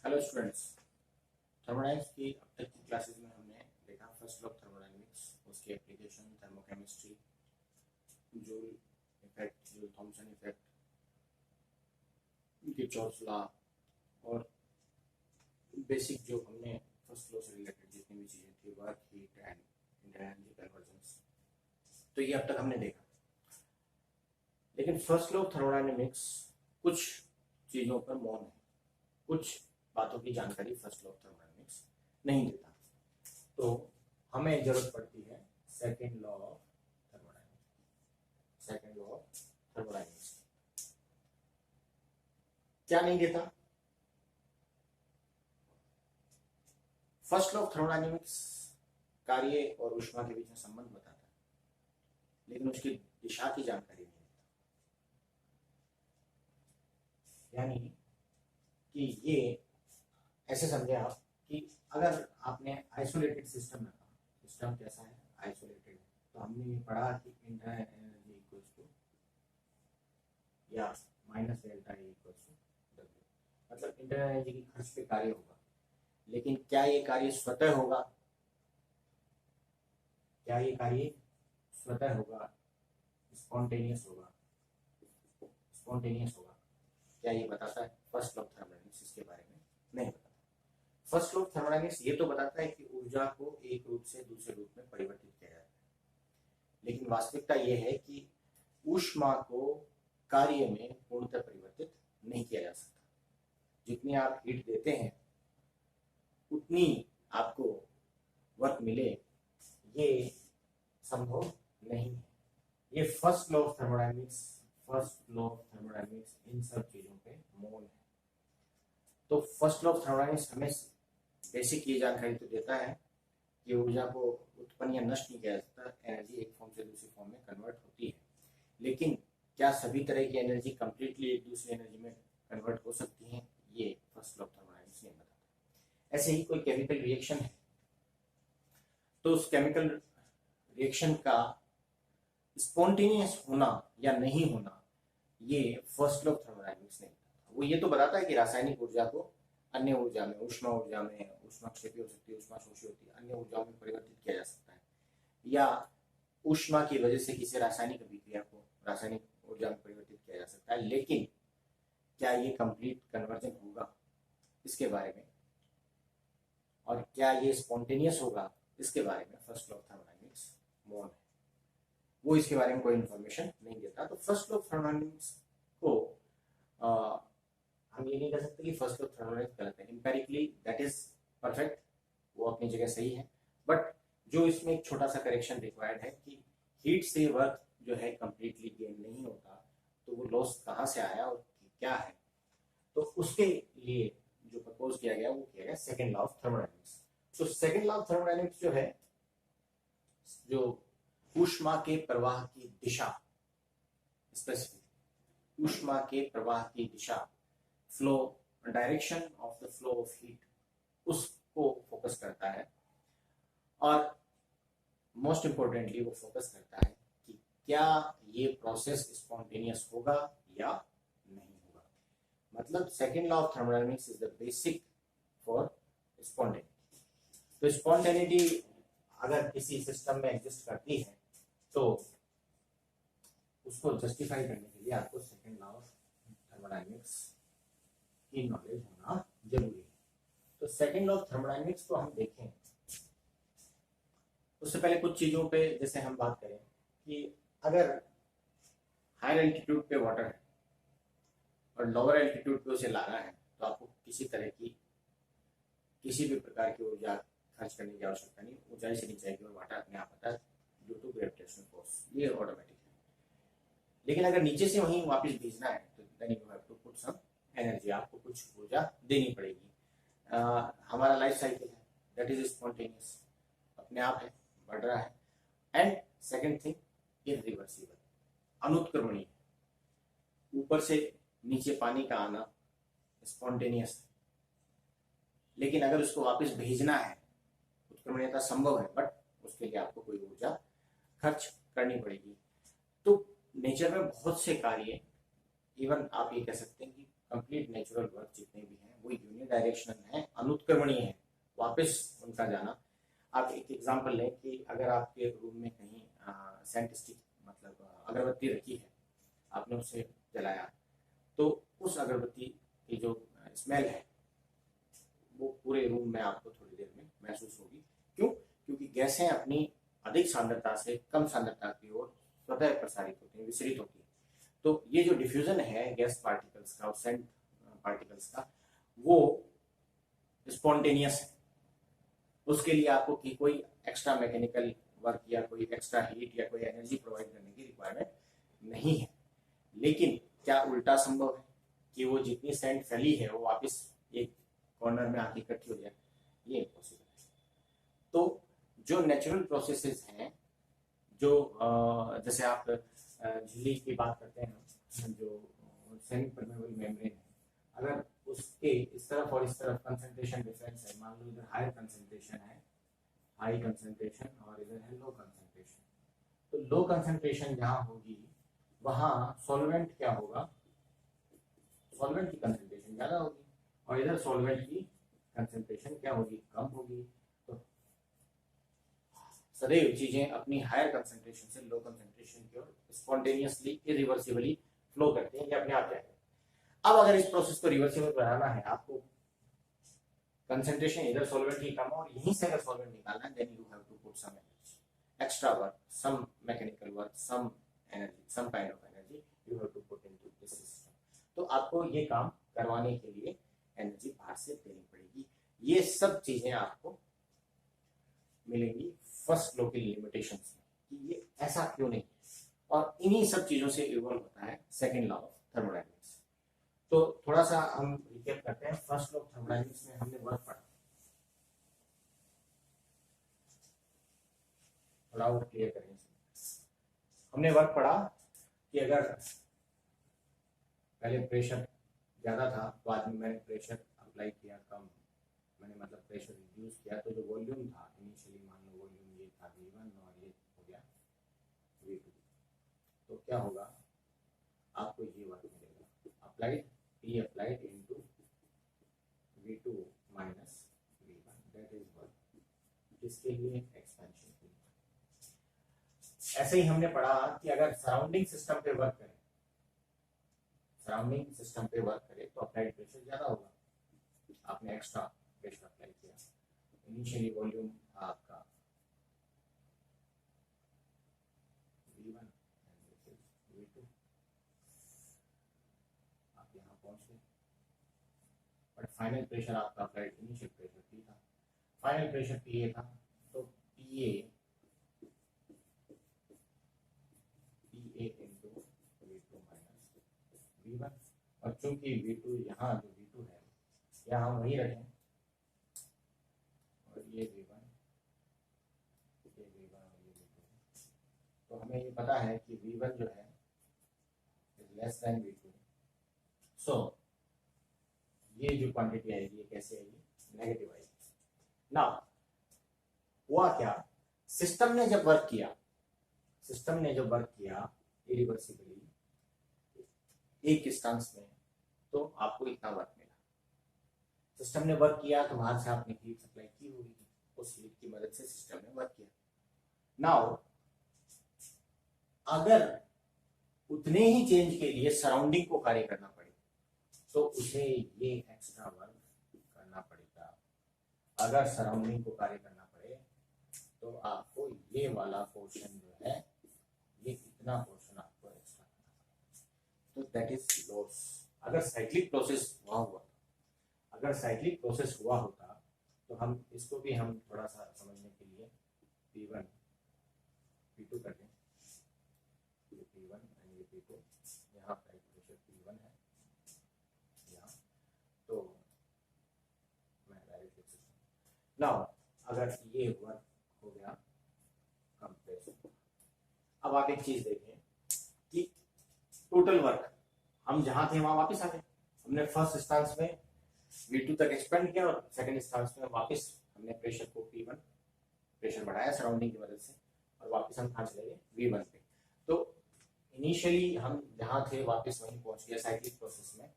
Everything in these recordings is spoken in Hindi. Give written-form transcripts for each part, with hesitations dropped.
हेलो स्टूडेंट्स, थर्मोडायनेमिक्स की अब तक की क्लासेस में हमने देखा फर्स्ट लॉ ऑफ थर्मोडायनेमिक्स, उसकी application, thermochemistry, Joule effect, Joule Thomson effect, Kirchhoff's law और बेसिक जो हमने फर्स्ट लॉ से रिलेटेड जितनी भी चीज़ें थी, work, heat and energy convergence, तो ये अब तक हमने देखा। लेकिन फर्स्ट लॉ ऑफ थर्मोडायनेमिक्स कुछ चीज़ों पर मौन है, कुछ बातों की जानकारी फर्स्ट लॉ ऑफ थर्मोडायनेमिक्स नहीं देता। तो हमें जरूरत पड़ती है second law of thermodynamics. Second law of thermodynamics क्या नहीं देता? फर्स्ट लॉ ऑफ थर्मोडायनेमिक्स कार्य और ऊष्मा के बीच में संबंध बताता है, लेकिन उसकी दिशा की जानकारी नहीं देता। यानी कि ये ऐसे समझे आप कि अगर आपने आइसोलेटेड सिस्टम रखा, सिस्टम कैसा है? आइसोलेटेड है, तो हमने ये पढ़ा कि इंटरनल एनर्जी इक्वल्स टू या minus delta E equals to W, मतलब इंटरनल एनर्जी की खर्च पे कार्य होगा। लेकिन क्या ये कार्य स्वतः होगा? क्या ये कार्य स्वतः होगा? स्पॉन्टेनियस होगा? स्पॉन्टेनियस होगा क्या ये बताता है फर्स्ट लॉ ऑफ थर्मोडायनेमिक्स? इसके बारे में नहीं बताता। फर्स्ट लॉ ऑफ थर्मोडायनेमिक्स ये तो बताता है कि ऊर्जा को एक रूप से दूसरे रूप में परिवर्तित किया जाता है, लेकिन वास्तविकता यह है कि ऊष्मा को कार्य में पूर्णतः परिवर्तित नहीं किया जा सकता। जितनी आप हीट देते हैं उतनी आपको वर्क मिले, ये संभव नहीं है। ये first law of thermodynamics, first law of thermodynamics इन सब चीजों पे मौन है। तो फर्स्ट लॉ ऑफ थर्मोडायनेमिक्स हमें बेसिक ये जानकारी तो देता है कि ऊर्जा को उत्पन्न या नष्ट नहीं किया जा सकता, एनर्जी एक फॉर्म से दूसरी फॉर्म में कन्वर्ट होती है। लेकिन क्या सभी तरह की एनर्जी कंप्लीटली एक दूसरी एनर्जी में कन्वर्ट हो सकती है? ये फर्स्ट लॉ ऑफ थर्मोडायनेमिक्स नहीं बताता। ऐसे ही कोई केमिकल रिएक्शन है तो उस केमिकल रिएक्शन का स्पॉन्टेनियस होना या नहीं होना, ये फर्स्ट लॉ ऑफ थर्मोडायनेमिक्स नहीं बताता। वो ये तो बताता है कि रासायनिक ऊर्जा को अन्य ऊर्जा में, ऊष्मा ऊर्जा में, ऊष्माक्षेपी हो सकती है, ऊष्माशोषी होती है, अन्य ऊर्जाओं में परिवर्तित किया जा सकता है, या ऊष्मा की वजह से किसी रासायनिक अभिक्रिया को रासायनिक ऊर्जा में परिवर्तित किया जा सकता है। लेकिन क्या ये कंप्लीट कन्वर्जन होगा, इसके बारे में, और क्या ये स्पॉन्टेनियस होगा, इसके बारे में फर्स्ट लॉ ऑफ थर्मोडायनेमिक्स मौन है। वो इसके बारे में कोई इंफॉर्मेशन नहीं देता। तो फर्स्ट लॉ ऑफ थर्मोडायनेमिक्स को हम ये नहीं कह सकते कि फर्स्ट लॉ ऑफ थर्मोडायनेमिक्स गलत है। एम्पेरिकली दैट इज परफेक्ट, वो अपनी जगह सही है, बट जो इसमें एक छोटा सा करेक्शन रिक्वायर्ड है कि हीट से वर्क जो है कंप्लीटली गेन नहीं होता, तो वो लॉस कहाँ से आया और क्या है, तो उसके लिए जो प्रपोज किया गया वो किया गया सेकेंड लॉ ऑफ थर्मोडायनेमिक्स। तो सेकेंड लॉ ऑफ थर्मोडायनेमिक्स जो है, जो ऊष्मा के प्रवाह की दिशा, स्पेसिफिक ऊष्मा के प्रवाह की दिशा, flow, direction of the flow of heat, उसको फोकस करता है। और मोस्ट इंपोर्टेंटली वो फोकस करता है कि क्या ये प्रोसेस स्पॉन्टेनियस होगा या नहीं होगा। मतलब second law of thermodynamics is the basic for spontaneity. तो स्पॉन्टेनिटी अगर किसी सिस्टम में एग्जिस्ट करती है तो उसको जस्टिफाई करने के लिए आपको सेकेंड लॉ ऑफ थर्मोडायनेमिक्स की नॉलेज होना जरूरी है। तो सेकेंड लॉ ऑफ थर्मोडायनेमिक्स को हम देखें उससे पहले कुछ चीजों पे जैसे हम बात करें कि अगर हायर एल्टीट्यूड पे वाटर है और लोअर एल्टीट्यूड पे उसे लाना है, तो आपको किसी तरह की किसी भी प्रकार की ऊर्जा खर्च करने की आवश्यकता नहीं। ऊंचाई से नीचे की ओर वाटर अपने आप आता है ड्यू टू ग्रेविटेशनल फोर्स, ये ऑटोमेटिक है। लेकिन अगर नीचे से वहीं वापस भेजना है तो then you have to put some energy, आपको कुछ ऊर्जा देनी पड़ेगी। हमारा लाइफ साइकिल है, दैट इज स्पॉन्टेनियस, अपने आप है, बढ़ रहा है। एंड सेकंड थिंग, इरिवर्सिबल, अनुत्क्रमणीय, ऊपर से नीचे पानी का आना स्पॉन्टेनियस है, लेकिन अगर उसको वापस भेजना है, उत्क्रमणीयता संभव है, बट उसके लिए आपको कोई ऊर्जा खर्च करनी पड़ेगी। तो नेचर में बहुत से कार्य, इवन आप ये कह सकते हैं कि कंप्लीट नेचुरल वर्क जितने भी हैं वो यूनिडायरेक्शनल हैं, अनुत्क्रमणीय है, वापस उनका जाना। आप एक एग्जांपल लें कि अगर आपके रूम में कहीं सेंट स्टिक मतलब अगरबत्ती रखी है, आपने उसे जलाया, तो उस अगरबत्ती की जो स्मेल है वो पूरे रूम में आपको थोड़ी देर में महसूस होगी। क्यों? क्योंकि गैसें अपनी अधिक सांद्रता से कम सांद्रता की ओर स्वतः प्रसारित होती हैं, विसरित होती हैं। तो ये जो डिफ्यूजन है गैस पार्टिकल्स का और सेंट पार्टिकल्स का, वो स्पॉन्टेनियस है। उसके लिए आपको की कोई एक्स्ट्रा मैकेनिकल वर्क या कोई एक्स्ट्रा हीट या कोई एनर्जी प्रोवाइड करने की रिक्वायरमेंट नहीं है। लेकिन क्या उल्टा संभव है कि वो जितनी सेंट फैली है वो वापस एक कॉर्नर में आके इकट्ठी हो जाए? ये इम्पॉसिबल है। तो जो नेचुरल प्रोसेसेस हैं, जो जैसे आप झिल्ली की बात करते हैं, जो सेमी परमेबल मेम्ब्रेन है, अगर उसके इस तरफ और इस तरफ कंसंट्रेशन डिफरेंस है, मान लो इधर हाई कंसंट्रेशन है, हाई कंसंट्रेशन, और इधर है लो कंसंट्रेशन, तो लो कंसंट्रेशन जहां होगी वहां सॉल्वेंट क्या होगा, सॉल्वेंट की कंसंट्रेशन ज्यादा होगी, और इधर सॉल्वेंट की कंसंट्रेशन क्या होगी, कम होगी। तो सदैव चीजें अपनी हायर कंसंट्रेशन से लो कंसंट्रेशन की ओर स्पॉन्टेनियसली इरिवर्सिबली फ्लो करते हैं, ये अपने आप जाएगा। अब अगर इस प्रोसेस को रिवर्सिबल बनाना है, आपको कंसंट्रेशन इधर सॉल्वेंट की कम और यहीं से अगर सॉल्वेंट निकालना है, then you have to put some energy, extra work, some mechanical work, some energy, some kind of energy you have to put into this system. तो आपको ये काम करवाने के लिए एनर्जी बाहर से देनी पड़ेगी। ये सब चीजें आपको मिलेंगी फर्स्ट लॉ की लिमिटेशंस में कि ये ऐसा क्यों नहीं, और इन्हीं सब चीजों से इवॉल्व होता है सेकंड लॉ ऑफ थर्मोडायनेमिक्स। तो थोड़ा सा हम रिकैप करते हैं। फर्स्ट लॉ ऑफ थर्मोडायनेमिक्स में हमने वर्क पढ़ा, थोड़ा और क्लियर करें। हमने वर्क पढ़ा कि अगर पहले प्रेशर ज्यादा था, बाद में मैंने प्रेशर अप्लाई किया कम, मैंने मतलब प्रेशर रिड्यूस किया, तो जो वॉल्यूम था इनिशियली, मान लो वॉल्यूम ये था V1 और ये हो गया V2, तो क्या होगा, आपको ये वर्क मिलेगा, applied P applied into V2 minus V1, that is work, जिसके लिए एक्सपेंशन की। ऐसे ही हमने पढ़ा कि अगर सराउंडिंग सिस्टम पे वर्क करें, सराउंडिंग सिस्टम पे वर्क करें तो अप्लाइड प्रेशर ज्यादा होगा, आपने एक्स्ट्रा प्रेशर अप्लाई किया, इनिशियली वॉल्यूम था आपका V1 एंड V2, आप यहाँ पहुंच गए, बट फाइनल प्रेशर आपका अप्लाइड इनिशियल प्रेशर P था, फाइनल प्रेशर PA था, तो PA into V2 minus V1, और चूंकि V2 यहाँ जो V2 है यहाँ हम वही रखें, और ये V1 और ये V2, तो हमें ये पता है कि V1 जो है लेस देन V2, सो ये जो क्वांटिटी आएगी ये कैसे आएगी, नेगेटिव आएगी। ना हुआ क्या, सिस्टम ने जब वर्क किया, सिस्टम ने जब वर्क किया इरिवर्सिबली एक इंस्टेंस में, तो आपको इतना वर्क मिला। सिस्टम ने वर्क किया तो बाहर से आपने हीट सप्लाई की होगी, उस हीट की मदद से सिस्टम ने वर्क किया। नाउ अगर उतने ही चेंज के लिए सराउंडिंग को कार्य करना पड़े तो उसे ये एक्स्ट्रा वर्क करना पड़ेगा। अगर सराउंडिंग को कार्य करना पड़े तो आपको ये वाला पोर्शन जो है, ये इतना पोर्शन आपको एक्स्ट्रा करना पड़ेगा, तो दैट इज लॉस। अगर साइक्लिक प्रोसेस हुआ, अगर साइक्लिक प्रोसेस हुआ होता तो हम इसको भी हम थोड़ा सा समझने के लिए P1 P2 कर दें, ये P1 एंड ये P2, यहाँ का प्रेशर P1 है यहाँ, तो मैं डायरेक्ट लिख सकता हूँ। नाउ अगर ये वर्क हो गया कंप्रेशन, अब आप एक चीज देखें कि टोटल वर्क हम जहां थे वहां वापस आ गए। हमने फर्स्ट इंस्टेंस में V2 तक एक्सपेंड किया और सेकंड इंस्टेंस में वापस हमने प्रेशर को P1 प्रेशर बढ़ाया सराउंडिंग की मदद से, और वापस हम कहाँ चले गए V1 पे। तो इनिशियली हम जहां थे वापस वहीं पहुंच गया साइक्लिक प्रोसेस में,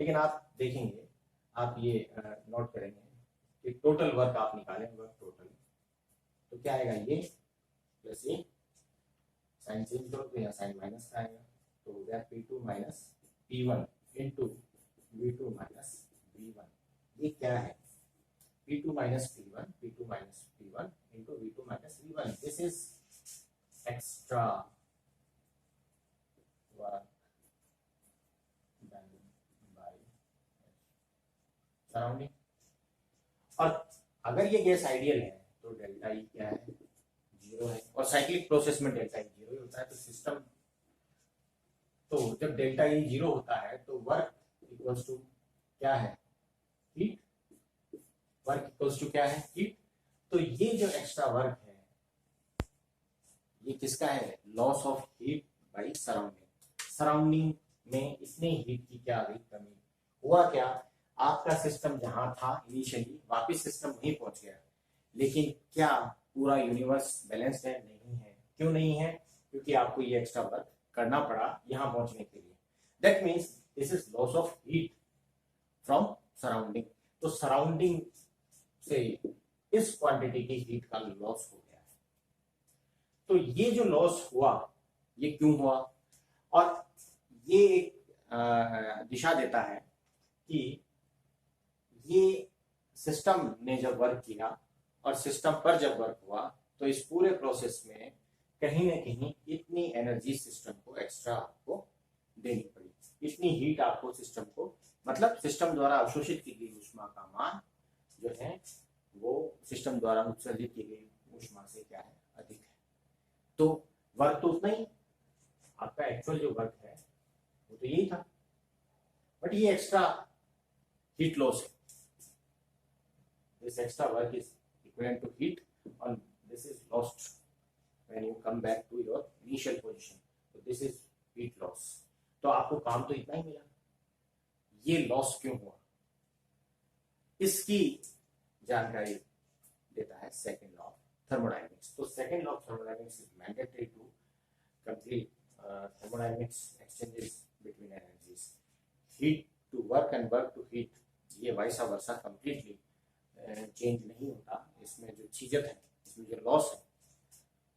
लेकिन आप देखेंगे, आप ये नोट करेंगे कि टोटल वर्क आप निकालें, वर्क टोटल, तो क्या आएगा, ये प्लस ये साइन चेंज करो तो यहाँ साइन माइनस का आएगा, तो हो गया P2 minus P1 into V2 minus V1। ये क्या है, P2 minus P1, P2 minus P1 into V2 minus V1। This is extra work done by surrounding. और अगर ये गैस आइडियल है तो डेल्टा ई क्या है, जीरो है, और साइक्लिक प्रोसेस में डेल्टा ई जीरो ही होता है। तो सिस्टम, तो जब डेल्टा ई जीरो होता है तो वर्क इक्वल्स टू क्या है, हीट। वर्क इक्वल्स टू क्या है, हीट। तो ये जो एक्स्ट्रा वर्क है ये किसका है, loss of heat by surrounding. Surrounding में इतनी हीट की क्या आ गई, कमी। हुआ क्या, आपका सिस्टम जहां था इनिशियली वापिस सिस्टम वहीं पहुंच गया, लेकिन क्या पूरा यूनिवर्स बैलेंस्ड है, नहीं है। क्यों नहीं है, क्योंकि आपको ये एक्स्ट्रा वर्क करना पड़ा यहां पहुंचने के लिए। That means this is loss of heat from surrounding. तो सराउंडिंग से इस क्वांटिटी की हीट का लॉस हो गया है। तो ये जो लॉस हुआ ये क्यों हुआ, और ये एक दिशा देता है कि ये सिस्टम ने जब वर्क किया और सिस्टम पर जब वर्क हुआ तो इस पूरे प्रोसेस में कहीं ना कहीं इतनी एनर्जी सिस्टम को एक्स्ट्रा आपको देनी पड़ी, इतनी हीट आपको सिस्टम को, मतलब सिस्टम द्वारा अवशोषित की गई ऊष्मा का मान जो है वो सिस्टम द्वारा उत्सर्जित की गई ऊष्मा से क्या है, अधिक है। तो वर्क तो उतना ही, आपका एक्चुअल जो वर्क है वो तो यही था, बट ये एक्स्ट्रा हीट लॉस है। This extra work is equivalent to heat and this is lost when you come back to your initial position. So this is heat loss. तो आपको काम तो इतना ही मिला, ये लॉस क्यों हुआ, इसकी जानकारी देता है सेकेंड लॉ ऑफ थर्मोडायनेमिक्स। तो second law of thermodynamics is mandatory to complete thermodynamics exchanges between energies, heat to work and work to heat. ये वाइसा वर्सा कंप्लीटली चेंज नहीं होता। इसमें जो चीजत है, इसमें जो लॉस है,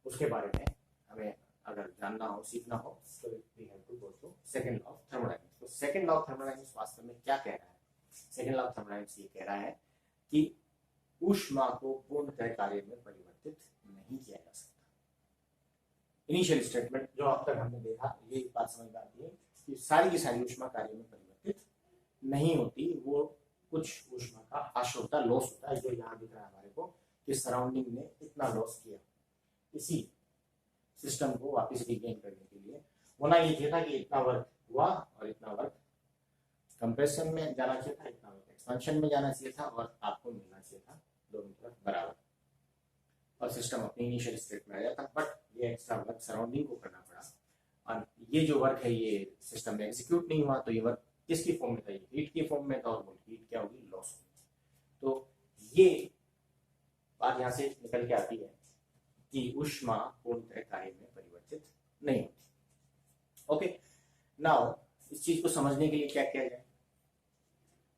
उसके बारे में हमें अगर जानना हो, सीखना हो, तो we have to go through second law of thermodynamics. तो सेकंड लॉ ऑफ थर्मोडायनेमिक्स वास्तव में क्या कह रहा है, सेकंड लॉ ऑफ थर्मोडायनेमिक्स ये कह रहा है कि ऊष्मा को पूर्णतः कार्य में परिवर्तित नहीं किया जा सकता। इनिशियल स्टेटमेंट जो अब तक हमने देखा, ये बात समझ में आती है कि सारी की सारी ऊष्मा कार्य में परिवर्तित नहीं होती, वो कुछ ऊष्मा का हाश होता, लॉस होता है, जो यहाँ दिख रहा है हमारे को कि सराउंडिंग ने इतना लॉस किया। इसी सिस्टम को वापस रिगेन करने के लिए होना ये था कि इतना वर्क हुआ और इतना वर्क कंप्रेशन में जाना चाहिए था, इतना वर्क एक्सपेंशन में जाना चाहिए था, और आपको मिलना चाहिए था दोनों तरफ बराबर, और सिस्टम अपनी इनिशियल स्टेट में आ जाता। बट ये एक्स्ट्रा वर्क सराउंडिंग को करना पड़ा, और ये जो वर्क है ये सिस्टम में एग्जीक्यूट नहीं हुआ। तो ये वर्क किसकी फॉर्म में था, ये हीट की फॉर्म में था, और वो हीट क्या होगी, लॉस होगी। तो ये बात यहाँ से निकल के आती है कि ऊष्मा पूर्णतः कार्य में परिवर्तित नहीं होती। ओके, नाउ इस चीज को समझने के लिए क्या किया जाए,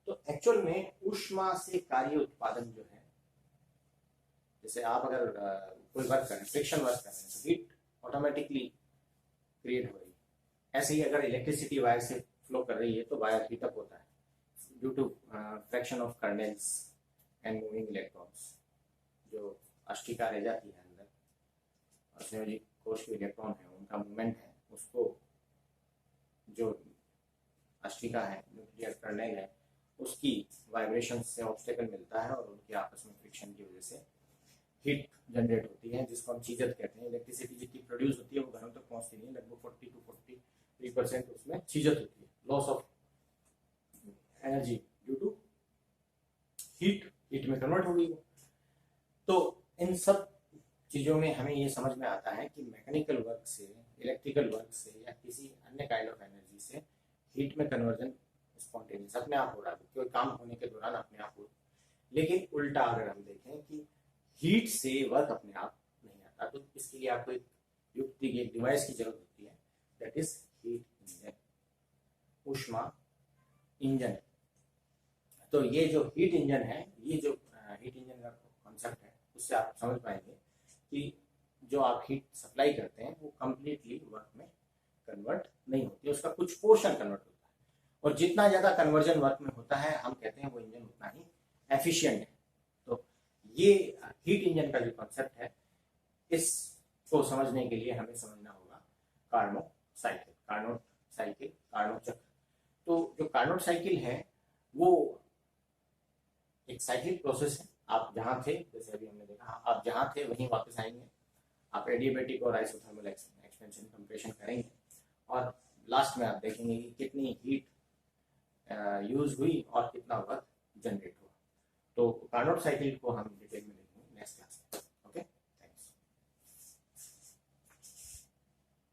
तो एक्चुअल में ऊष्मा से कार्य उत्पादन जो है, जैसे आप अगर कोई वर्क कर रहे हैं, फ्रिक्शन वर्क कर रहे हैं, तो हीट ऑटोमेटिकली क्रिएट हो रही है। ऐसे ही अगर इलेक्ट्रिसिटी वायर से फ्लो कर रही है तो वायर हीट अप होता है due to fraction of kernels and moving electrons. जो अष्टिका रह जाती है अंदर, और संयोजिक कोश के इलेक्ट्रॉन है, उनका मूवमेंट है, उसको जो अष्टिका है, न्यूक्लियर कर्नेल है, उसकी वाइब्रेशन से ऑब्स्टेकल मिलता है, और उनके आपस में फ्रिक्शन की वजह से हीट जनरेट होती है, जिसको हम चीजत कहते हैं। इलेक्ट्रिसिटी जितनी प्रोड्यूस होती है वो घरों तक पहुंचती नहीं है, लगभग 40 to 43% उसमें चीजत होती है, loss of energy due to heat में कन्वर्ट हो गई। तो इन सब चीजों में हमें ये समझ में आता है कि मैकेनिकल वर्क से, इलेक्ट्रिकल वर्क से, या किसी अन्य काइंड ऑफ एनर्जी से हीट में कन्वर्जन स्पॉन्टेनियस अपने आप हो रहा है, कोई काम होने के दौरान अपने आप हो। लेकिन उल्टा अगर हम देखें कि हीट से वर्क अपने आप नहीं आता, तो इसके लिए आपको एक युक्ति की, एक डिवाइस की जरूरत होती है, दैट इज हीट इंजन। ऊष्मा इंजन है। तो ये जो हीट इंजन है, ये जो हीट इंजन का कॉन्सेप्ट है, उससे आप समझ पाएंगे कि जो आप हीट सप्लाई करते हैं वो कंप्लीटली वर्क में कन्वर्ट नहीं होती है, उसका कुछ पोर्शन कन्वर्ट होता है। और जितना ज़्यादा कन्वर्जन वर्क में होता है, हम कहते हैं वो इंजन उतना ही एफिशिएंट है। तो ये हीट इंजन का जो कॉन्सेप्ट है, इसको समझने के लिए हमें समझना होगा कार्नोट साइकिल, कार्नोट चक्र। तो जो कार्नोट साइकिल है वो एक साइक्लिक प्रोसेस है। आप जहाँ थे, जैसे अभी हमने देखा, आप जहाँ थे वहीं वापस आएंगे, आप एडियाबैटिक और आइसोथर्मल एक्सपेंशन कंप्रेशन करेंगे और लास्ट में आप देखेंगे कि कितनी हीट यूज हुई और कितना वर्क जनरेट हुआ। तो कार्नोट साइकिल को हम डिटेल में